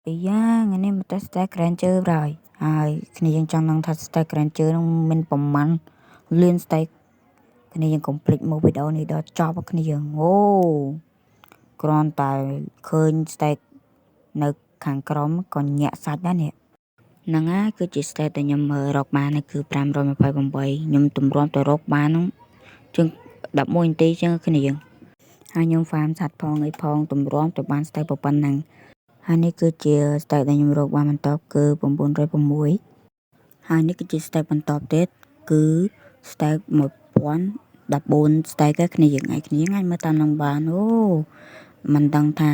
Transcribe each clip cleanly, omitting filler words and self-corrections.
Iya, ini mesti stack ranger rồi. Kini yang trong năng thật stack ranger nó mình bầm mắn liên stack. Kini yang complete một video này đó cho bác kini yang. Còn tại khơi stackនៅខាងក្រោមក៏ញាក់សាច់ដែរនេះហ្នឹងហើយគឺជា state ដែលខ្ញុំមើលរកបានគឺ528ខ្ញុំទម្រាំទៅរកបានហ្នឹងជាង11នាទីជាងគ្នាយើងហើយខ្ញុំ farm សัตว์ផងអីផងទម្រាំទៅបាន state ប៉ុណ្ណឹងហើយនេះគឺជា state ដែលខ្ញុំរកបានបន្តគឺ906ហើយនេះគឺជា state បន្តទៀតគឺ state 1014 state គ្នាយើងឯគ្នាអាចមើលតាមនឹងបានមិនដឹងថា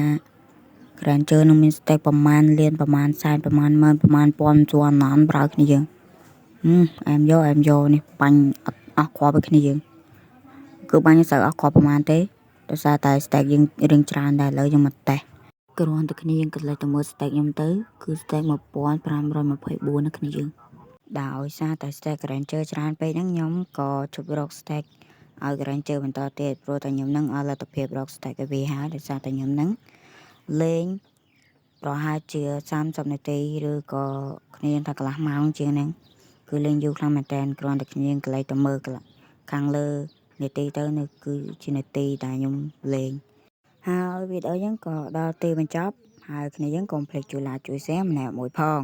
Ranger នឹងមាន stake ប្រមាណលានប្រមាណសែនប្រមាណម៉ឺនប្រមាណពាន់ជួនណានប្រើគ្នាយើងអែមយកនេះបាញ់អស់គ្រាប់គ្នាយើងគឺបាញ់សើអស់គ្រាប់ប្រមាណទេដោយសារតែ stake យើងរៀងច្រើនដែរឥឡូវយើងមកតេស្តគ្រាន់តែគ្នាយើងក៏លេចទៅមើល stake ខ្ញុំទៅគឺ stake 1524នៅគ្នាយើងដោយសារតែ stake Ranger ច្រើនពេកហ្នឹងខ្ញុំក៏ជប់រក stake ឲ្យ Ranger បន្តទៀតព្រោះតែខ្ញុំនឹងអត់លទ្ធភាពរក stake ឲ្យវាហើយដោយសារតែខ្ញុំនឹងលេងប្រហែលជា30នាទីឬក៏គ្នាថាកន្លះម៉ោងជាងហ្នឹងគឺលេងយូរខ្លាំងមែនតើគ្រាន់តែគ្នាកន្លែងទៅមើលខាងលើនាទីទៅនៅគឺជានាទីដែលខ្ញុំលេងហើយវីដេអូយើងក៏ដល់ទីបញ្ចប់ហើយគ្នាយើងកុំភ្លេចជួយ like ជួយ share ម្នាក់មួយផង